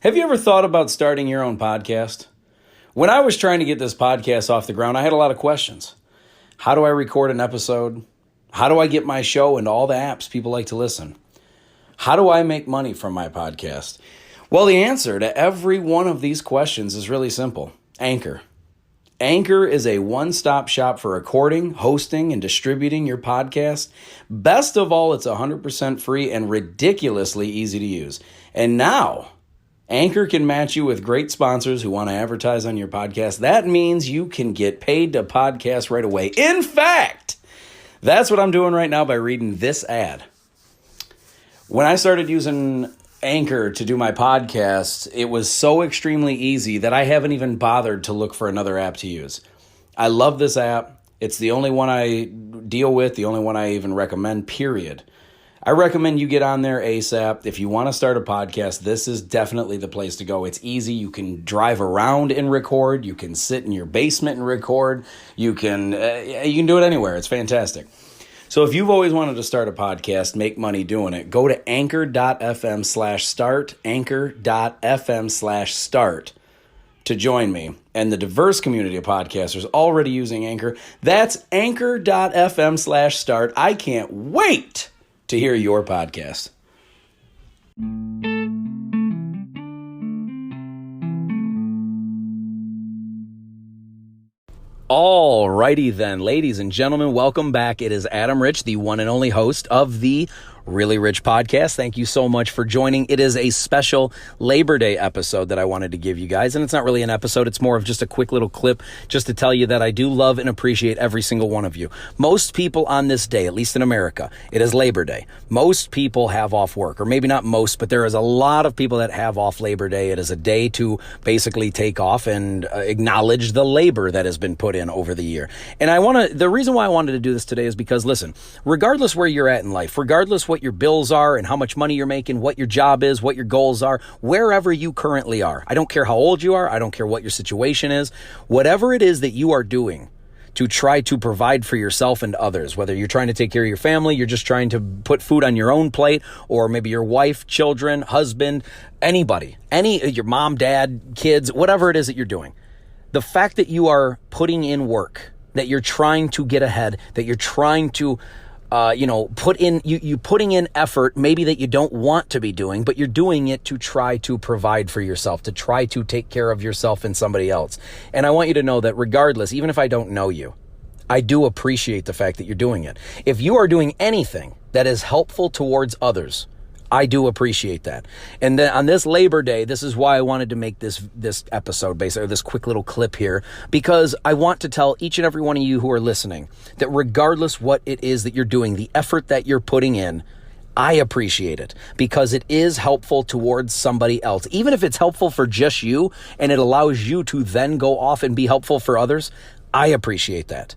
Have you ever thought about starting your own podcast? When I was trying to get this podcast off the ground, I had a lot of questions. How do I record an episode? How do I get my show into all the apps people like to listen? How do I make money from my podcast? Well, the answer to every one of these questions is really simple. Anchor. Anchor is a one-stop shop for recording, hosting, and distributing your podcast. Best of all, it's 100% free and ridiculously easy to use. And now, Anchor can match you with great sponsors who want to advertise on your podcast. That means you can get paid to podcast right away. In fact, that's what I'm doing right now by reading this ad. When I started using Anchor to do my podcast, it was so extremely easy that I haven't even bothered to look for another app to use. I love this app. It's the only one I deal with, the only one I even recommend, period. I recommend you get on there ASAP. If you want to start a podcast, this is definitely the place to go. It's easy. You can drive around and record. You can sit in your basement and record. You can do it anywhere. It's fantastic. So if you've always wanted to start a podcast, make money doing it, go to anchor.fm/start, anchor.fm/start to join me and the diverse community of podcasters already using Anchor. That's anchor.fm/start. I can't wait to hear your podcast. Alrighty then, ladies and gentlemen, welcome back. It is Adam Rich, the one and only host of the Really Rich Podcast. Thank you so much for joining. It is a special Labor Day episode that I wanted to give you guys. And it's not really an episode. It's more of just a quick little clip just to tell you that I do love and appreciate every single one of you. Most people on this day, at least in America, it is Labor Day. Most people have off work, or maybe not most, but there is a lot of people that have off Labor Day. It is a day to basically take off and acknowledge the labor that has been put in over the year. And the reason why I wanted to do this today is because, listen, regardless where you're at in life, regardless what your bills are and how much money you're making, what your job is, what your goals are, wherever you currently are. I don't care how old you are. I don't care what your situation is. Whatever it is that you are doing to try to provide for yourself and others, whether you're trying to take care of your family, you're just trying to put food on your own plate, or maybe your wife, children, husband, anybody, your mom, dad, kids, whatever it is that you're doing. The fact that you are putting in work, that you're trying to get ahead, that you're trying to putting in effort, maybe that you don't want to be doing, but you're doing it to try to provide for yourself, to try to take care of yourself and somebody else. And I want you to know that regardless, even if I don't know you, I do appreciate the fact that you're doing it. If you are doing anything that is helpful towards others, I do appreciate that. And then on this Labor Day, this is why I wanted to make this episode, basically, this quick little clip here, because I want to tell each and every one of you who are listening that regardless what it is that you're doing, the effort that you're putting in, I appreciate it because it is helpful towards somebody else. Even if it's helpful for just you and it allows you to then go off and be helpful for others, I appreciate that.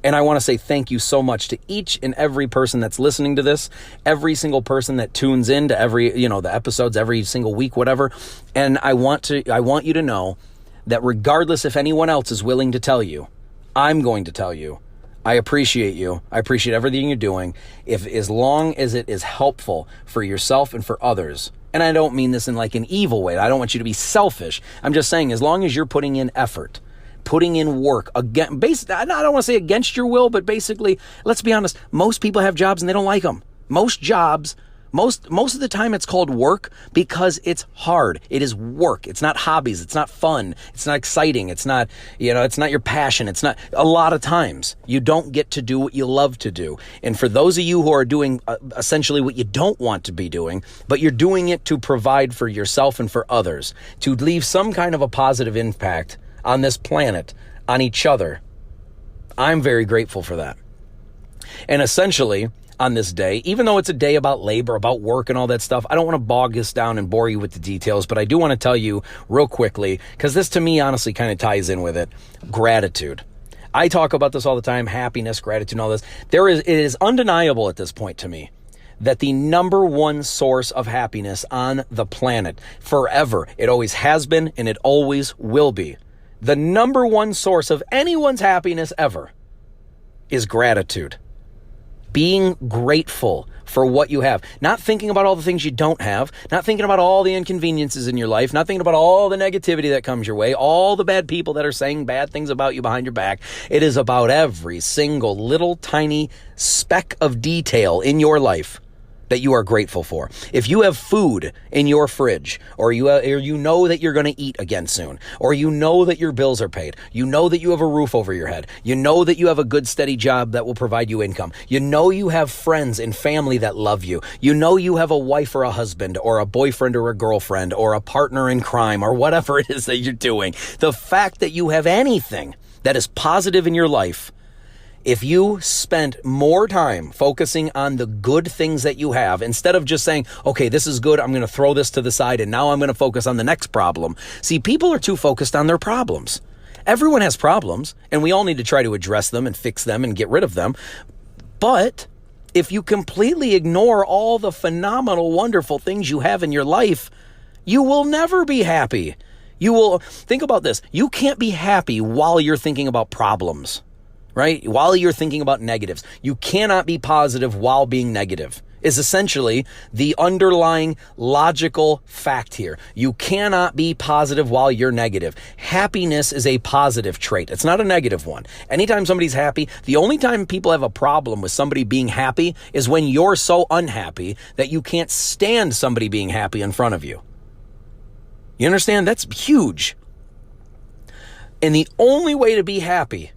And I want to say thank you so much to each and every person that's listening to this, every single person that tunes in to the episodes every single week, whatever. And I want you to know that regardless if anyone else is willing to tell you, I'm going to tell you, I appreciate you. I appreciate everything you're doing. As long as it is helpful for yourself and for others. And I don't mean this in like an evil way. I don't want you to be selfish. I'm just saying, as long as you're putting in effort, putting in work, I don't want to say against your will, but basically, let's be honest, most people have jobs and they don't like them. Most jobs, most of the time it's called work because it's hard. It is work. It's not hobbies. It's not fun. It's not exciting. It's not, it's not your passion. It's not, a lot of times you don't get to do what you love to do. And for those of you who are doing essentially what you don't want to be doing, but you're doing it to provide for yourself and for others, to leave some kind of a positive impact on this planet, on each other, I'm very grateful for that. And essentially, on this day, even though it's a day about labor, about work and all that stuff, I don't want to bog this down and bore you with the details, but I do want to tell you real quickly, because this to me honestly kind of ties in with it, gratitude. I talk about this all the time, happiness, gratitude, and all this. It is undeniable at this point to me that the number one source of happiness on the planet forever, it always has been and it always will be, the number one source of anyone's happiness ever is gratitude. Being grateful for what you have. Not thinking about all the things you don't have. Not thinking about all the inconveniences in your life. Not thinking about all the negativity that comes your way. All the bad people that are saying bad things about you behind your back. It is about every single little tiny speck of detail in your life that you are grateful for. If you have food in your fridge, or you know that you're going to eat again soon, or you know that your bills are paid, you know that you have a roof over your head, you know that you have a good steady job that will provide you income, you know you have friends and family that love you, you know you have a wife or a husband or a boyfriend or a girlfriend or a partner in crime or whatever it is that you're doing, the fact that you have anything that is positive in your life, if you spent more time focusing on the good things that you have, instead of just saying, okay, this is good, I'm going to throw this to the side, and now I'm going to focus on the next problem. See, people are too focused on their problems. Everyone has problems, and we all need to try to address them and fix them and get rid of them. But if you completely ignore all the phenomenal, wonderful things you have in your life, you will never be happy. Think about this. You can't be happy while you're thinking about problems. Right? While you're thinking about negatives, you cannot be positive while being negative is essentially the underlying logical fact here. You cannot be positive while you're negative. Happiness is a positive trait. It's not a negative one. Anytime somebody's happy, the only time people have a problem with somebody being happy is when you're so unhappy that you can't stand somebody being happy in front of you. You understand? That's huge. And the only way to be happy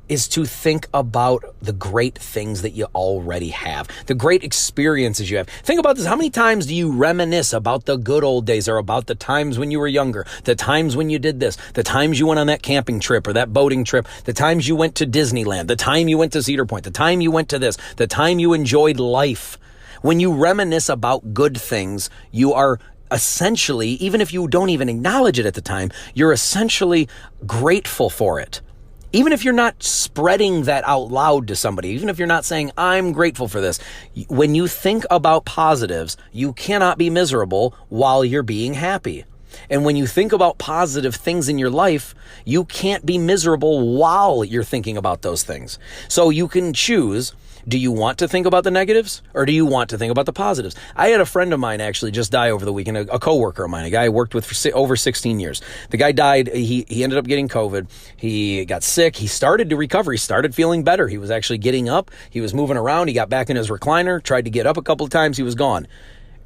is to think about the great things that you already have, the great experiences you have. Think about this. How many times do you reminisce about the good old days, or about the times when you were younger, the times when you did this, the times you went on that camping trip or that boating trip, the times you went to Disneyland, the time you went to Cedar Point, the time you went to this, the time you enjoyed life? When you reminisce about good things, you are essentially, even if you don't even acknowledge it at the time, you're essentially grateful for it. Even if you're not spreading that out loud to somebody, even if you're not saying, I'm grateful for this, when you think about positives, you cannot be miserable while you're being happy. And when you think about positive things in your life, you can't be miserable while you're thinking about those things. So you can choose. Do you want to think about the negatives, or do you want to think about the positives? I had a friend of mine actually just die over the weekend, a coworker of mine, a guy I worked with for over 16 years. The guy died. He ended up getting COVID. He got sick. He started to recover. He started feeling better. He was actually getting up. He was moving around. He got back in his recliner, tried to get up a couple of times. He was gone.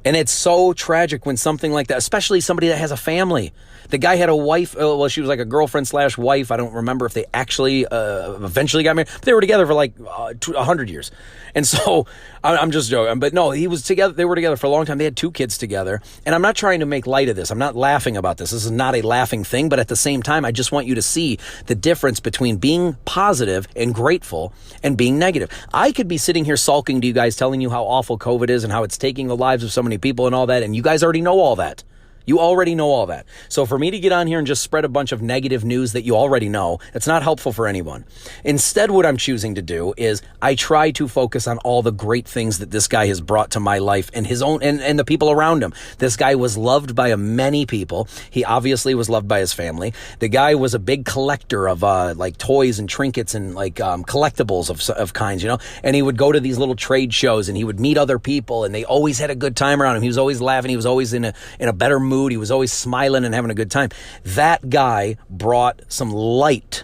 And it's so tragic when something like that, especially somebody that has a family. The guy had a wife. Well, she was like a girlfriend / wife. I don't remember if they actually eventually got married. But they were together for like 100 years. And so I'm just joking. But no, he was together. They were together for a long time. They had 2 kids together. And I'm not trying to make light of this. I'm not laughing about this. This is not a laughing thing. But at the same time, I just want you to see the difference between being positive and grateful and being negative. I could be sitting here sulking to you guys, telling you how awful COVID is and how it's taking the lives of so many people and all that. And you guys already know all that. You already know all that. So for me to get on here and just spread a bunch of negative news that you already know, it's not helpful for anyone. Instead, what I'm choosing to do is I try to focus on all the great things that this guy has brought to my life and his own and the people around him. This guy was loved by many people. He obviously was loved by his family. The guy was a big collector of like toys and trinkets and like collectibles of kinds, you know. And he would go to these little trade shows and he would meet other people, and they always had a good time around him. He was always laughing. He was always in a better mood. He was always smiling and having a good time. That guy brought some light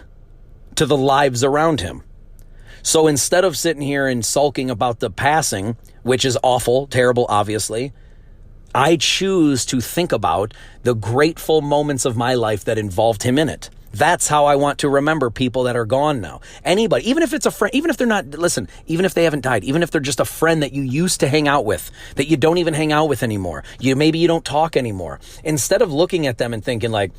to the lives around him. So instead of sitting here and sulking about the passing, which is awful, terrible, obviously, I choose to think about the grateful moments of my life that involved him in it. That's how I want to remember people that are gone now. Anybody, even if it's a friend, even if they're not, listen, even if they haven't died, even if they're just a friend that you used to hang out with, that you don't even hang out with anymore. Maybe you don't talk anymore. Instead of looking at them and thinking like,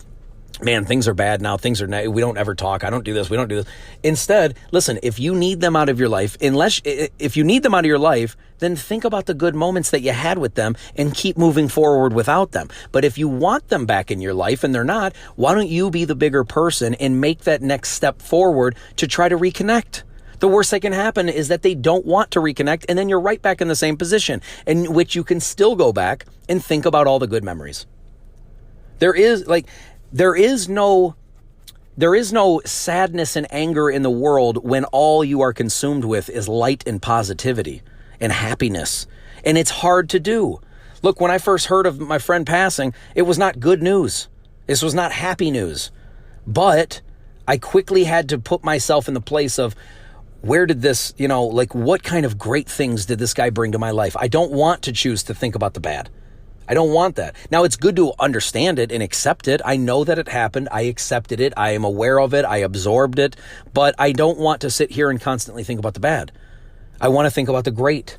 man, things are bad now. We don't ever talk. I don't do this. We don't do this. Instead, listen, if you need them out of your life, if you need them out of your life, then think about the good moments that you had with them and keep moving forward without them. But if you want them back in your life and they're not, why don't you be the bigger person and make that next step forward to try to reconnect? The worst that can happen is that they don't want to reconnect, and then you're right back in the same position in which you can still go back and think about all the good memories. There is no There is no sadness and anger in the world when all you are consumed with is light and positivity and happiness. And it's hard to do. Look, when I first heard of my friend passing, it was not good news. This was not happy news. But I quickly had to put myself in the place of, where did this, what kind of great things did this guy bring to my life? I don't want to choose to think about the bad. I don't want that. Now, it's good to understand it and accept it. I know that it happened. I accepted it. I am aware of it. I absorbed it. But I don't want to sit here and constantly think about the bad. I want to think about the great.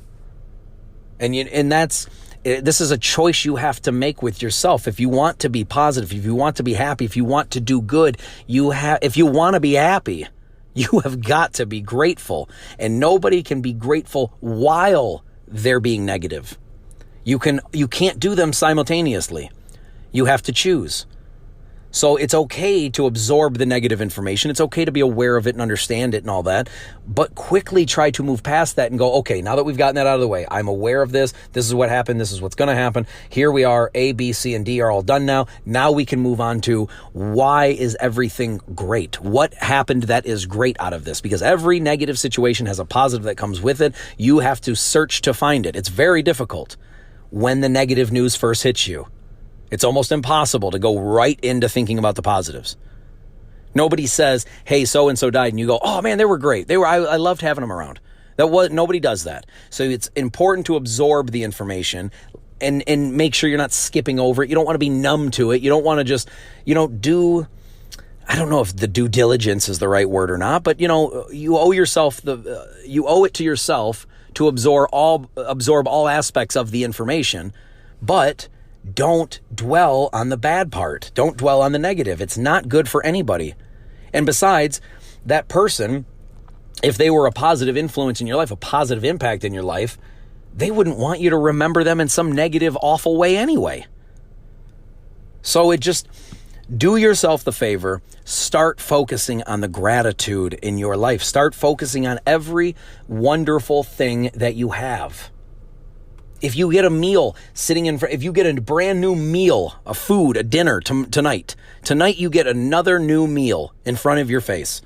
And this is a choice you have to make with yourself. If you want to be positive, if you want to be happy, if you want to do good, if you want to be happy, you have got to be grateful. And nobody can be grateful while they're being negative. You can't do them simultaneously. You have to choose. So it's okay to absorb the negative information. It's okay to be aware of it and understand it and all that, but quickly try to move past that and go, okay, now that we've gotten that out of the way, I'm aware of this. This is what happened. This is what's going to happen. Here we are. A, B, C, and D are all done now. Now we can move on to, why is everything great? What happened that is great out of this? Because every negative situation has a positive that comes with it. You have to search to find it. It's very difficult when the negative news first hits you. It's almost impossible to go right into thinking about the positives. Nobody says, hey, so-and-so died, and you go, oh man, they were great. I loved having them around. Nobody does that. So it's important to absorb the information and make sure you're not skipping over it. You don't want to be numb to it. You don't want to just, do, I don't know if the due diligence is the right word or not, but you owe it to yourself to absorb all aspects of the information, but don't dwell on the bad part. Don't dwell on the negative. It's not good for anybody. And besides, that person, if they were a positive influence in your life, a positive impact in your life, they wouldn't want you to remember them in some negative, awful way anyway. So do yourself the favor, start focusing on the gratitude in your life. Start focusing on every wonderful thing that you have. If you get a meal if you get a brand new meal, a food, a dinner tonight you get another new meal in front of your face.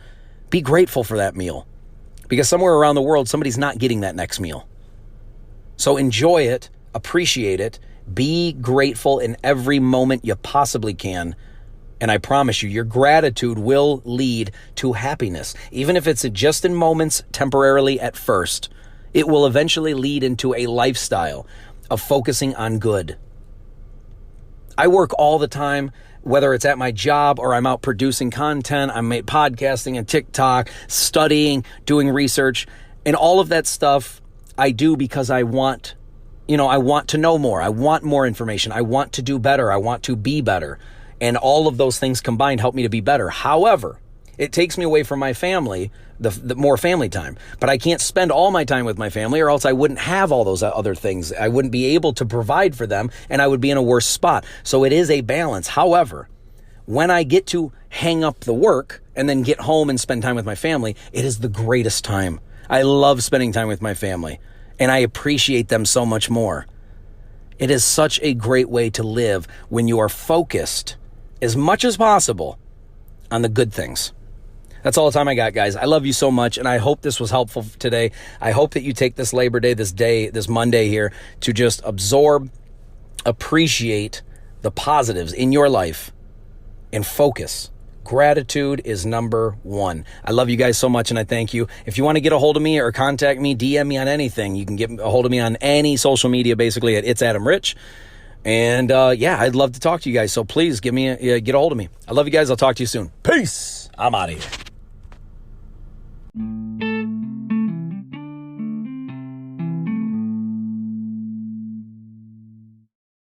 Be grateful for that meal, because somewhere around the world, somebody's not getting that next meal. So enjoy it, appreciate it, be grateful in every moment you possibly can. And I promise you, your gratitude will lead to happiness. Even if it's just in moments, temporarily at first, it will eventually lead into a lifestyle of focusing on good. I work all the time, whether it's at my job or I'm out producing content, I'm podcasting and TikTok, studying, doing research, and all of that stuff I do because I want to know more. I want more information. I want to do better. I want to be better. And all of those things combined help me to be better. However, it takes me away from my family, the more family time. But I can't spend all my time with my family, or else I wouldn't have all those other things. I wouldn't be able to provide for them, and I would be in a worse spot. So it is a balance. However, when I get to hang up the work and then get home and spend time with my family, it is the greatest time. I love spending time with my family, and I appreciate them so much more. It is such a great way to live when you are focused as much as possible on the good things. That's all the time I got, guys. I love you so much, and I hope this was helpful today. I hope that you take this Labor Day, this Monday here, to just absorb, appreciate the positives in your life, and focus. Gratitude is number one. I love you guys so much, and I thank you. If you want to get a hold of me or contact me, DM me on anything, you can get a hold of me on any social media, basically at It's Adam Rich. And I'd love to talk to you guys. So please get a hold of me. I love you guys. I'll talk to you soon. Peace. I'm out of here.